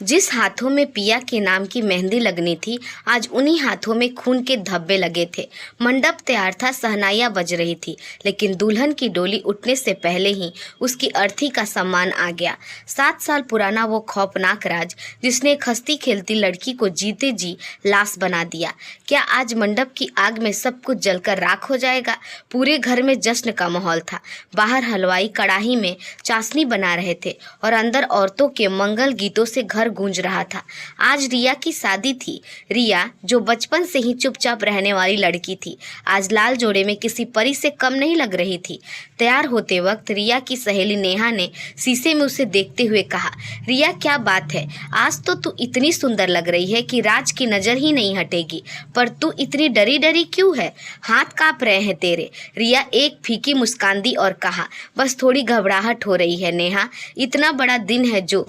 जिस हाथों में पिया के नाम की मेहंदी लगनी थी, आज उन्हीं हाथों में खून के धब्बे लगे थे। मंडप तैयार था, शहनाइयाँ बज रही थी, लेकिन दुल्हन की डोली उठने से पहले ही उसकी अर्थी का सम्मान आ गया। 7 साल पुराना वो खौफनाक राज, जिसने एक हंसती खेलती लड़की को जीते जी लाश बना दिया। क्या आज मंडप की आग में सब कुछ जलकर राख हो जाएगा? पूरे घर में जश्न का माहौल था। बाहर हलवाई कड़ाही में चाशनी बना रहे थे और अंदर औरतों के मंगल गीतों से घर गूंज रहा था। आज रिया की शादी थी। रिया, जो बचपन से ही चुपचाप रहने वाली लड़की थी, आज लाल जोड़े में किसी परी से कम नहीं लग रही थी। तैयार होते वक्त रिया की सहेली नेहा ने शीशे में उसे देखते हुए कहा, रिया क्या बात है, आज तो तू इतनी सुंदर लग रही है कि राज की नजर ही नहीं हटेगी। पर तू इतनी डरी डरी क्यों है? हाथ कांप रहे हैं तेरे। रिया एक फीकी मुस्कान दी और कहा, बस थोड़ी घबराहट हो रही है नेहा, इतना बड़ा दिन है जो।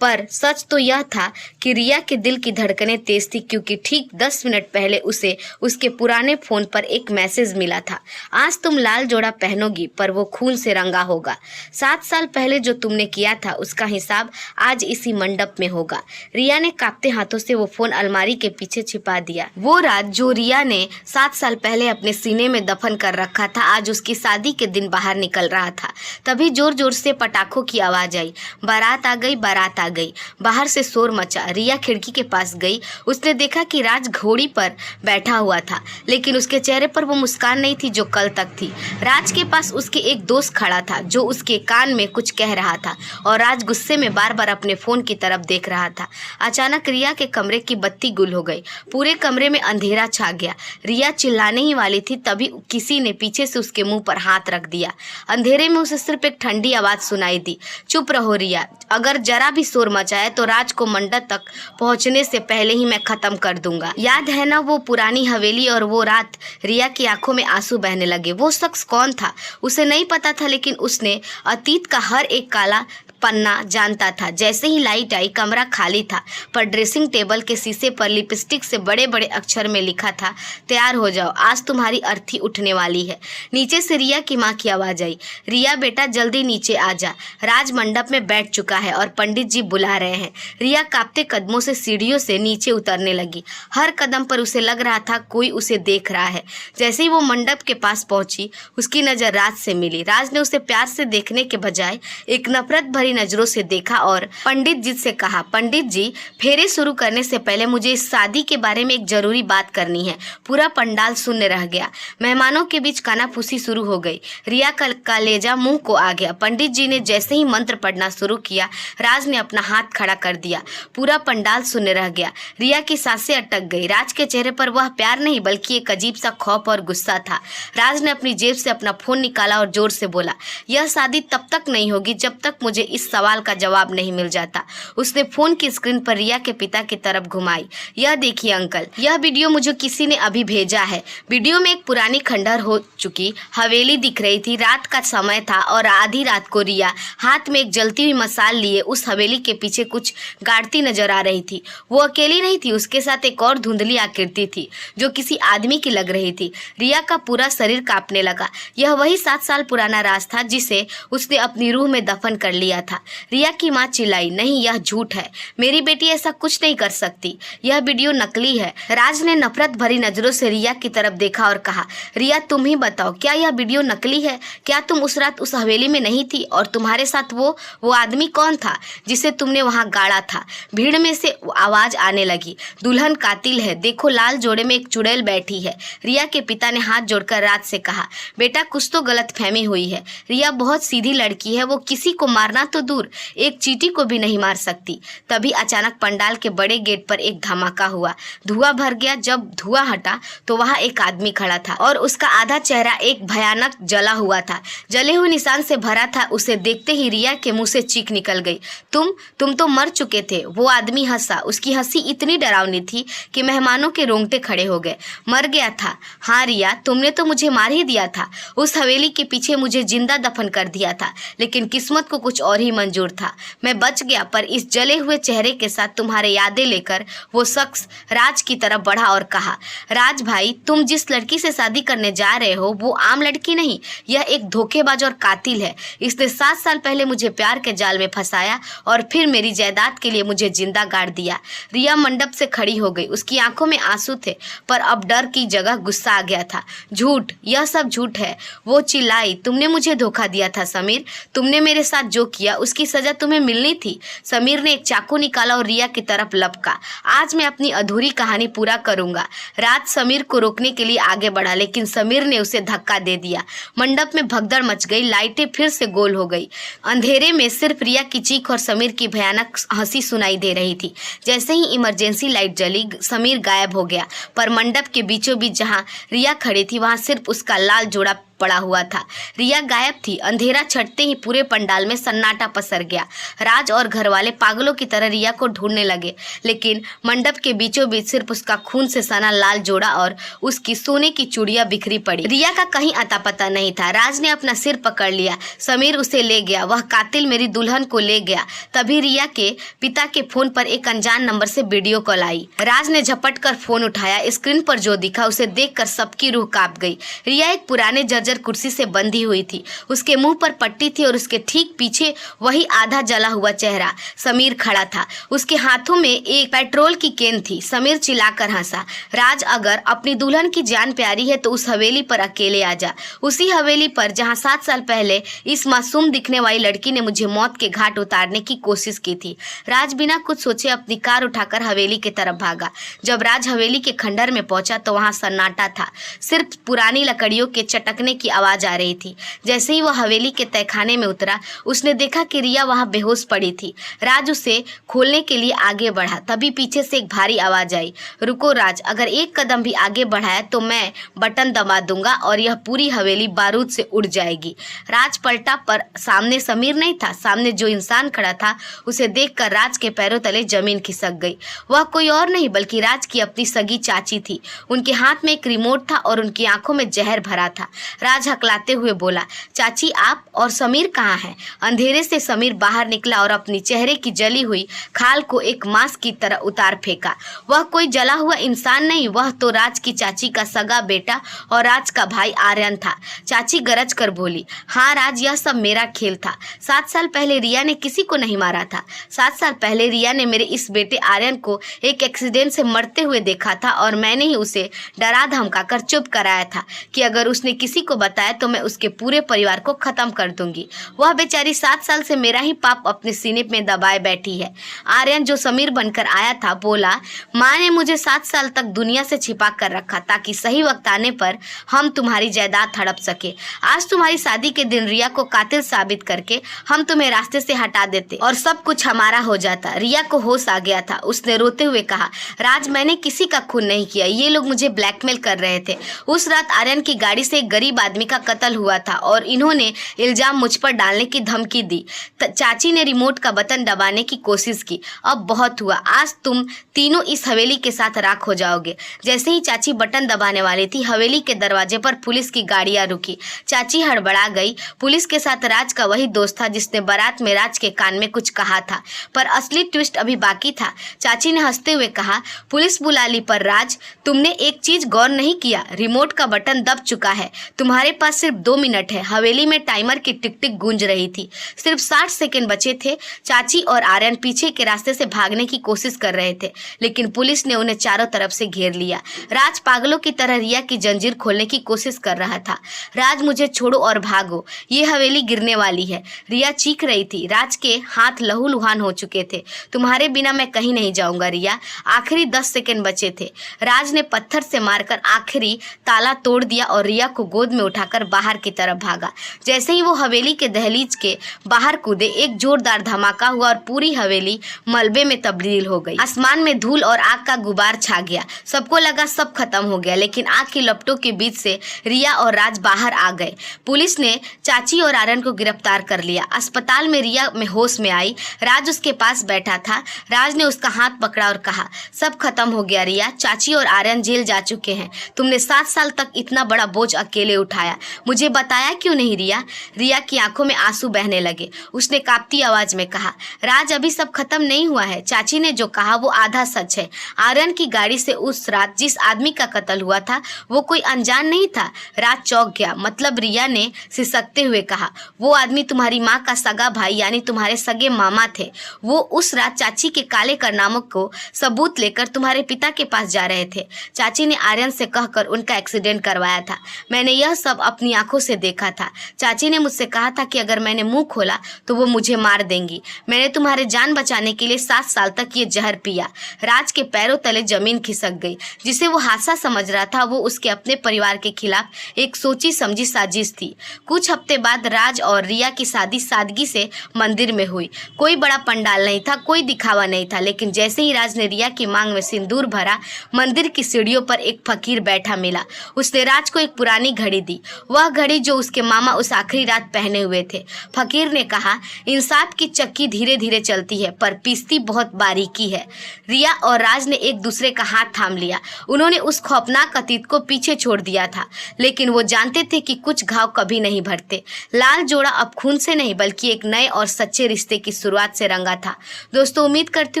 पर सच तो यह था कि रिया के दिल की धड़कनें तेज थी, क्योंकि ठीक 10 मिनट पहले उसे उसके पुराने फोन पर एक मैसेज मिला था, आज तुम लाल जोड़ा पहनोगी पर वो खून से रंगा होगा। 7 साल पहले जो तुमने किया था उसका हिसाब आज इसी मंडप में होगा। रिया ने कांपते हाथों से वो फोन अलमारी के पीछे छिपा दिया। वो रात जो रिया ने 7 साल पहले अपने सीने में दफन कर रखा था, आज उसकी शादी के दिन बाहर निकल रहा था। तभी जोर जोर से पटाखों की आवाज आई। बारात आ गई, बारात आ गई। बाहर से शोर मचा। रिया खिड़की के पास गई। उसने देखा कि राज घोड़ी पर बैठा हुआ था, लेकिन उसके चेहरे पर वो मुस्कान नहीं थी जो कल तक थी। राज के पास उसके एक दोस्त खड़ा था जो उसके कान में कुछ कह रहा था, और राज गुस्से में बार बार अपने फोन की तरफ देख रहा था। अचानक रिया के कमरे की बत्ती गुल हो गई। पूरे कमरे में अंधेरा छा गया। रिया चिल्लाने ही वाली थी, तभी किसी ने पीछे से उसके मुंह पर हाथ रख दिया। अंधेरे में उसे सिर्फ एक ठंडी आवाज सुनाई दी, चुप रहो रिया, अगर जरा भी शोर मचाए तो राज को मंडप तक पहुंचने से पहले ही मैं खत्म कर दूंगा। याद है ना वो पुरानी हवेली और वो रात? रिया की आंखों में आंसू बहने लगे। वो शख्स कौन था उसे नहीं पता था, लेकिन उसने अतीत का हर एक काला पन्ना जानता था। जैसे ही लाइट आई, कमरा खाली था, पर ड्रेसिंग टेबल के शीशे पर लिपस्टिक से बड़े बड़े अक्षर में लिखा था, तैयार हो जाओ, आज तुम्हारी अर्थी उठने वाली है। नीचे से रिया की माँ की आवाज आई, रिया बेटा जल्दी नीचे आ जा, राज मंडप में बैठ चुका है और पंडित जी बुला रहे हैं। रिया कांपते कदमों से सीढ़ियों से नीचे उतरने लगी। हर कदम पर उसे लग रहा था कोई उसे देख रहा है। जैसे ही वो मंडप के पास पहुंची, उसकी नजर राज से मिली। राज ने उसे प्यार से देखने के बजाय एक नफरत भरी नजरों से देखा और पंडित जी से कहा, पंडित जी, फेरे शुरू करने से पहले मुझे इस शादी के बारे में एक जरूरी बात करनी है। पूरा पंडाल शून्य रह गया। मेहमानों के बीच कानाफूसी शुरू हो गई। रिया का कलेजा मुंह को आ गया। पंडित जी ने जैसे ही मंत्र पढ़ना शुरू किया, राज ने अपना हाथ खड़ा कर दिया। पूरा पंडाल शून्य रह गया। रिया की सांसें अटक गई। राज के चेहरे पर वह प्यार नहीं, बल्कि एक अजीब सा खौफ और गुस्सा था। राज ने अपनी जेब से अपना फोन निकाला और जोर से बोला, यह शादी तब तक नहीं होगी जब तक मुझे इस सवाल का जवाब नहीं मिल जाता। उसने फोन की स्क्रीन पर रिया के पिता की तरफ घुमाई। यह देखिए अंकल, यह वीडियो मुझे किसी ने अभी भेजा है। वीडियो में एक पुरानी खंडहर हो चुकी हवेली दिख रही थी। रात का समय था और आधी रात को रिया हाथ में एक जलती हुई मसाल लिए उस हवेली के पीछे कुछ गाड़ती नजर आ रही थी। वो अकेली नहीं थी, उसके साथ एक और धुंधली आकृति थी जो किसी आदमी की लग रही थी। रिया का पूरा शरीर कांपने लगा। यह वही 7 साल पुराना राज था जिसे उसने अपनी रूह में दफन कर लिया था। रिया की माँ चिल्लाई, नहीं, यह झूठ है, मेरी बेटी ऐसा कुछ नहीं कर सकती, यह वीडियो नकली है। राज ने नफरत भरी नजरों से रिया की तरफ देखा और कहा, रिया तुम ही बताओ, क्या यह वीडियो नकली है? क्या तुम उस रात उस हवेली में नहीं थी? और तुम्हारे साथ वो आदमी कौन था जिसे तुमने वहां गाड़ा था? भीड़ में से आवाज आने लगी, दुल्हन कातिल है, देखो लाल जोड़े में एक चुड़ैल बैठी है। रिया के पिता ने हाथ जोड़कर राज से कहा, बेटा कुछ तो गलतफहमी हुई है। रिया बहुत सीधी लड़की है, वो किसी को मारना तो दूर, एक चींटी को भी नहीं मार सकती। तभी अचानक पंडाल के बड़े गेट पर एक धमाका हुआ। धुआं भर गया। जब धुआं हटा तो वहां एक आदमी खड़ा था और उसका आधा चेहरा एक भयानक जला हुआ था, जले हुए निशान से भरा था। उसे देखते ही रिया के मुंह से चीख निकल गई, तुम तो मर चुके थे। वो आदमी हंसा। उसकी हंसी इतनी डरावनी थी कि मेहमानों के रोंगटे खड़े हो गए। मर गया था? हाँ रिया, तुमने तो मुझे मार ही दिया था। उस हवेली के पीछे मुझे जिंदा दफन कर दिया था, लेकिन किस्मत को कुछ और ही तभी मंजूर था। मैं बच गया, पर इस जले हुए चेहरे के साथ तुम्हारे यादें लेकर वो शख्स राज की तरफ बढ़ा और कहा, राज भाई, तुम जिस लड़की से शादी करने जा रहे हो वो आम लड़की नहीं, यह एक धोखेबाज और कातिल है। इसने 7 साल पहले मुझे प्यार के जाल में फंसाया और फिर मेरी जायदाद के लिए मुझे जिंदा गाड़ दिया। रिया मंडप से खड़ी हो गई। उसकी आंखों में आंसू थे, पर अब डर की जगह गुस्सा आ गया था। झूठ, यह सब झूठ है। वो चिल्लाई, तुमने मुझे धोखा दिया था समीर। तुमने मेरे साथ जो किया उसकी सजा तुम्हें मिलनी थी। समीर ने एक चाकू निकाला और रिया की तरफ लपका। आज मैं अपनी अधूरी कहानी पूरा करूंगा। राज समीर को रोकने के लिए आगे बढ़ा, लेकिन समीर ने उसे धक्का दे दिया। मंडप में भगदड़ मच गई। लाइटें फिर से गोल हो गई। अंधेरे में सिर्फ रिया की चीख और समीर की भयानक हंसी सुनाई दे रही थी। जैसे ही इमरजेंसी लाइट जली, समीर गायब हो गया, पर मंडप के बीचों बीच जहां रिया खड़ी थी वहां सिर्फ उसका लाल जोड़ा पड़ा हुआ था। रिया गायब थी। अंधेरा छटते ही पूरे पंडाल में सन्नाटा पसर गया। राज और घरवाले पागलों की तरह रिया को ढूंढने लगे, लेकिन मंडप के बीचों बीच सिर्फ उसका खून से सना लाल जोड़ा और उसकी सोने की चूड़ियां बिखरी पड़ी। रिया का कहीं अता पता नहीं था। राज ने अपना सिर पकड़ लिया। समीर उसे ले गया। वह कातिल मेरी दुल्हन को ले गया। तभी रिया के पिता के फोन पर एक अनजान नंबर से वीडियो कॉल आई। राज ने झपट कर फोन उठाया। स्क्रीन पर जो दिखा उसे देखकर सबकी रूह कांप गई। रिया एक पुराने जर्जर कुर्सी से बंधी हुई थी। उसके मुंह पर पट्टी थी और उसके ठीक पीछे वही आधा जला हुआ चेहरा समीर खड़ा था। उसके हाथों में एक पेट्रोल की केन थी। समीर चिल्लाकर हंसा, राज, अगर अपनी दुल्हन की जान प्यारी है तो उस हवेली पर अकेले आ जा। उसी हवेली पर जहां 7 साल पहले इस मासूम दिखने वाली लड़की ने मुझे मौत के घाट उतारने की कोशिश की थी। राज बिना कुछ सोचे अपनी कार उठाकर हवेली की तरफ भागा। जब राज हवेली के खंडहर में पहुंचा तो वहां सन्नाटा था। सिर्फ पुरानी लकड़ियों के चटकने की आवाज आ रही थी। जैसे ही वह हवेली के तहखाने में उतरा, उसने देखा कि रिया वहां बेहोश पड़ी थी। राज उसे खोलने के लिए आगे बढ़ा। तभी पीछे से एक भारी आवाज आई, रुको राज, अगर एक कदम भी आगे बढ़ाया तो मैं बटन दबा दूंगा और यह पूरी हवेली बारूद से उड़ जाएगी। राज पलटा, पर सामने समीर नहीं था। सामने जो इंसान खड़ा था उसे देखकर राज के पैरों तले जमीन खिसक गई। वह कोई और नहीं बल्कि राज की अपनी सगी चाची थी। उनके हाथ में एक रिमोट था और उनकी आंखों में जहर भरा था। राज हकलाते हुए बोला, चाची, आप और समीर कहाँ हैं? अंधेरे से समीर बाहर निकला और अपनी चेहरे की जली हुई खाल को एक मास्क की तरह उतार फेंका। वह कोई जला हुआ इंसान नहीं, वह तो राज की चाची का सगा बेटा और राज का भाई आर्यन था। चाची गरज कर बोली, हाँ राज, यह सब मेरा खेल था। 7 साल पहले रिया ने किसी को नहीं मारा था। 7 साल पहले रिया ने मेरे इस बेटे आर्यन को एक एक्सीडेंट से मरते हुए देखा था और मैंने ही उसे डरा धमका कर चुप कराया था कि अगर उसने किसी को बताया तो मैं उसके पूरे परिवार को खत्म कर दूंगी। वह बेचारी 7 साल से मेरा ही पाप अपने सीने में दबाए बैठी है। आर्यन जो समीर बनकर आया था बोला, माँ ने मुझे 7 साल तक दुनिया से छिपा कर रखा ताकि सही वक्त आने पर हम तुम्हारी जायदाद हड़प सके। आज तुम्हारी शादी के दिन रिया को कातिल साबित करके हम तुम्हें रास्ते से हटा देते और सब कुछ हमारा हो जाता। रिया को होश आ गया था। उसने रोते हुए कहा, राज, मैंने किसी का खून नहीं किया। ये लोग मुझे ब्लैकमेल कर रहे थे। उस रात आर्यन की गाड़ी से एक गरीब आदमी का कत्ल हुआ था और इन्होंने इल्जाम मुझ पर डालने की धमकी दी। चाची ने रिमोट का बटन दबाने की कोशिश की। अब बहुत हुआ, आज तुम तीनों इस हवेली के साथ राख हो जाओगे। जैसे ही चाची बटन दबाने वाली थी, हवेली के दरवाजे पर पुलिस की गाड़ियां रुकी। चाची हड़बड़ा गई। पुलिस के साथ राज का वही दोस्त था जिसने बारात में राज के कान में कुछ कहा था, पर असली ट्विस्ट अभी बाकी था। चाची ने हंसते हुए कहा, पुलिस बुला ली, पर राज, तुमने एक चीज गौर नहीं किया, रिमोट का बटन दब चुका है। तुम्हारे पास सिर्फ 2 मिनट है। हवेली में टाइमर की टिक टिक गूंज रही थी। सिर्फ 60 सेकंड बचे थे। चाची और आर्यन पीछे के रास्ते से भागने की कोशिश कर रहे थे, लेकिन पुलिस ने उन्हें चारों तरफ से घेर लिया। राज पागलों की तरह रिया की जंजीर खोलने की कोशिश कर रहा था। राज, मुझे छोड़ो और भागो, ये हवेली गिरने वाली है। रिया चीख रही थी। राज के हाथ लहूलुहान हो चुके थे। तुम्हारे बिना मैं कहीं नहीं जाऊंगा रिया। आखिरी 10 सेकंड बचे थे। राज ने पत्थर से मारकर आखिरी ताला तोड़ दिया और रिया को गोद में उठाकर बाहर की तरफ भागा। जैसे ही वो हवेली के दहलीज के बाहर कूदे, एक जोरदार धमाका हुआ और पूरी हवेली मलबे में तब्दील हो गई। आसमान में धूल और आग का गुबार छा गया। सबको लगा सब खत्म हो गया, लेकिन आग की लपटों के बीच से रिया और राज बाहर आ गए। पुलिस ने चाची और आर्यन को गिरफ्तार कर लिया। अस्पताल में रिया में होश में आई। राज उसके पास बैठा था। राज ने उसका हाथ पकड़ा और कहा, सब खत्म हो गया रिया। चाची और आर्यन जेल जा चुके हैं। तुमने 7 साल तक इतना बड़ा बोझ अकेले उठाया। उठाया। मुझे बताया क्यों नहीं रिया? रिया की आंखों में आंसू बहने लगे। उसने कांपती आवाज में कहा, राज अभी सब खत्म नहीं हुआ है। चाची ने जो कहा वो आधा सच है। आर्यन की गाड़ी से उस रात जिस आदमी का कत्ल हुआ था वो कोई अनजान नहीं था। राज चौंक गया। मतलब? रिया ने सिसकते हुए कहा। वो आदमी तुम्हारी माँ का सगा भाई यानी तुम्हारे सगे मामा थे। वो उस रात चाची के काले कारनामों को सबूत लेकर तुम्हारे पिता के पास जा रहे थे। चाची ने आर्यन से कहकर उनका एक्सीडेंट करवाया था। मैंने यह सब अपनी आंखों से देखा था। चाची ने मुझसे कहा था कि अगर मैंने मुंह खोला तो वो मुझे मार देंगी। मैंने तुम्हारे जान बचाने के लिए 7 साल तक ये जहर पिया। राज के पैरों तले जमीन खिसक गई। जिसे वो हादसा समझ रहा था वो उसके अपने परिवार के खिलाफ एक सोची समझी साजिश थी। कुछ हफ्ते बाद राज और रिया की शादी सादगी से मंदिर में हुई। कोई बड़ा पंडाल नहीं था, कोई दिखावा नहीं था, लेकिन जैसे ही राज ने रिया की मांग में सिंदूर भरा, मंदिर की सीढ़ियों पर एक फकीर बैठा मिला। उसने राज को एक पुरानी घड़ी दी, वह घड़ी जो उसके मामा उस आखिरी रात पहने हुए थे। फकीर ने कहा, इंसाफ की चक्की धीरे धीरे चलती है पर पीसती बहुत बारीकी है। रिया और राज ने एक दूसरे का हाथ थाम लिया। उन्होंने उस खौफनाक अतीत को पीछे छोड़ दिया था, लेकिन वो जानते थे कि कुछ घाव कभी नहीं भरते। लाल जोड़ा अब खून से नहीं बल्कि एक नए और सच्चे रिश्ते की शुरुआत से रंगा था। दोस्तों, उम्मीद करती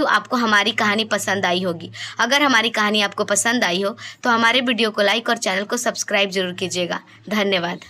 हूँ आपको हमारी कहानी पसंद आई होगी। अगर हमारी कहानी आपको पसंद आई हो तो हमारे वीडियो को लाइक और चैनल को सब्सक्राइब जरूर कीजिएगा। धन्यवाद।